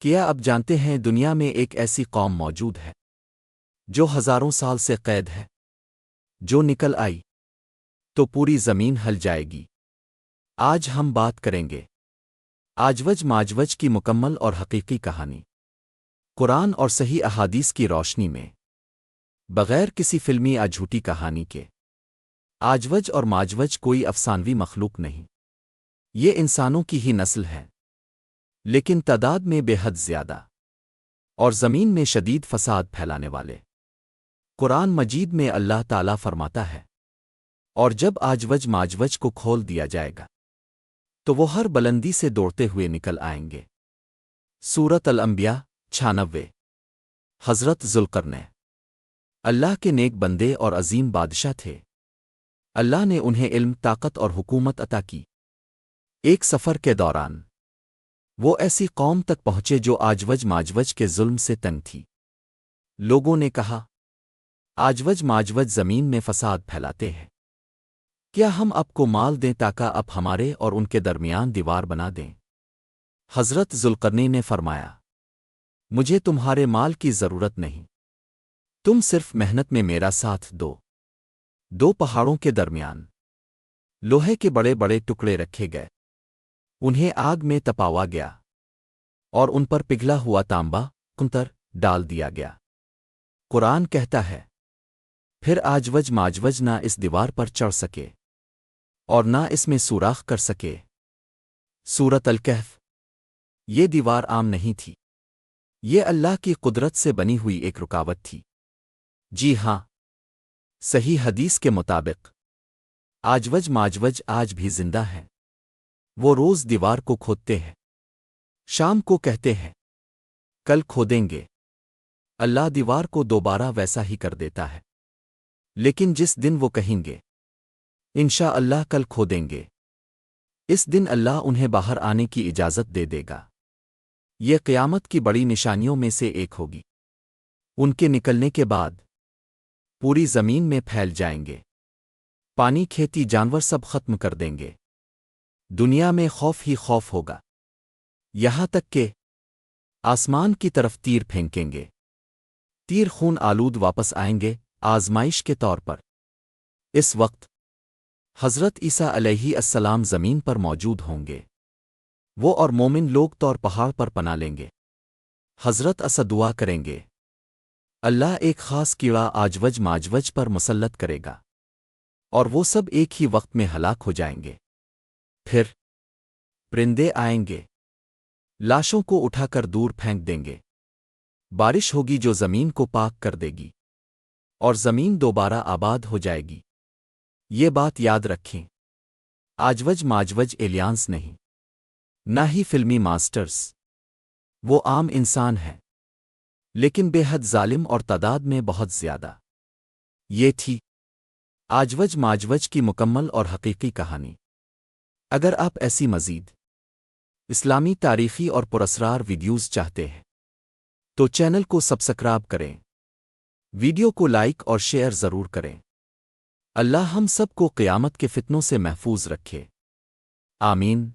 کیا اب جانتے ہیں دنیا میں ایک ایسی قوم موجود ہے جو ہزاروں سال سے قید ہے؟ جو نکل آئی تو پوری زمین ہل جائے گی۔ آج ہم بات کریں گے آجوج ماجوج کی مکمل اور حقیقی کہانی، قرآن اور صحیح احادیث کی روشنی میں، بغیر کسی فلمی یا جھوٹی کہانی کے۔ آجوج اور ماجوج کوئی افسانوی مخلوق نہیں، یہ انسانوں کی ہی نسل ہے، لیکن تعداد میں بے حد زیادہ، اور زمین میں شدید فساد پھیلانے والے۔ قرآن مجید میں اللہ تعالیٰ فرماتا ہے، اور جب آجوج ماجوج کو کھول دیا جائے گا تو وہ ہر بلندی سے دوڑتے ہوئے نکل آئیں گے۔ سورۃ الانبیاء 96۔ حضرت ذوالقرنین اللہ کے نیک بندے اور عظیم بادشاہ تھے۔ اللہ نے انہیں علم، طاقت اور حکومت عطا کی۔ ایک سفر کے دوران وہ ایسی قوم تک پہنچے جو آجوج ماجوج کے ظلم سے تنگ تھی۔ لوگوں نے کہا، آجوج ماجوج زمین میں فساد پھیلاتے ہیں، کیا ہم آپ کو مال دیں تاکہ آپ ہمارے اور ان کے درمیان دیوار بنا دیں؟ حضرت ذوالقرنین نے فرمایا، مجھے تمہارے مال کی ضرورت نہیں، تم صرف محنت میں میرا ساتھ دو۔ دو پہاڑوں کے درمیان لوہے کے بڑے بڑے ٹکڑے رکھے گئے، انہیں آگ میں تپاوا گیا اور ان پر پگھلا ہوا تانبا کنتر ڈال دیا گیا۔ قرآن کہتا ہے، پھر آجوج ماجوج نہ اس دیوار پر چڑھ سکے اور نہ اس میں سوراخ کر سکے۔ سورۃ الکہف۔ یہ دیوار عام نہیں تھی، یہ اللہ کی قدرت سے بنی ہوئی ایک رکاوٹ تھی۔ جی ہاں، صحیح حدیث کے مطابق آجوج ماجوج آج بھی زندہ ہیں۔ وہ روز دیوار کو کھودتے ہیں، شام کو کہتے ہیں کل کھودیں گے، اللہ دیوار کو دوبارہ ویسا ہی کر دیتا ہے، لیکن جس دن وہ کہیں گے انشاءاللہ کل کھودیں گے، اس دن اللہ انہیں باہر آنے کی اجازت دے دے گا۔ یہ قیامت کی بڑی نشانیوں میں سے ایک ہوگی۔ ان کے نکلنے کے بعد پوری زمین میں پھیل جائیں گے، پانی، کھیتی، جانور سب ختم کر دیں گے، دنیا میں خوف ہی خوف ہوگا، یہاں تک کہ آسمان کی طرف تیر پھینکیں گے، تیر خون آلود واپس آئیں گے آزمائش کے طور پر۔ اس وقت حضرت عیسیٰ علیہ السلام زمین پر موجود ہوں گے، وہ اور مومن لوگ طور پہاڑ پر پناہ لیں گے۔ حضرت عیسیٰ دعا کریں گے، اللہ ایک خاص کیڑا آجوج ماجوج پر مسلط کرے گا، اور وہ سب ایک ہی وقت میں ہلاک ہو جائیں گے۔ پھر پرندے آئیں گے، لاشوں کو اٹھا کر دور پھینک دیں گے، بارش ہوگی جو زمین کو پاک کر دے گی، اور زمین دوبارہ آباد ہو جائے گی۔ یہ بات یاد رکھیں، آجوج ماجوج ایلینز نہیں، نہ ہی فلمی ماسٹرز، وہ عام انسان ہیں، لیکن بے حد ظالم اور تعداد میں بہت زیادہ۔ یہ تھی آجوج ماجوج کی مکمل اور حقیقی کہانی۔ اگر آپ ایسی مزید اسلامی تاریخی اور پراسرار ویڈیوز چاہتے ہیں تو چینل کو سبسکرائب کریں، ویڈیو کو لائک اور شیئر ضرور کریں۔ اللہ ہم سب کو قیامت کے فتنوں سے محفوظ رکھے، آمین۔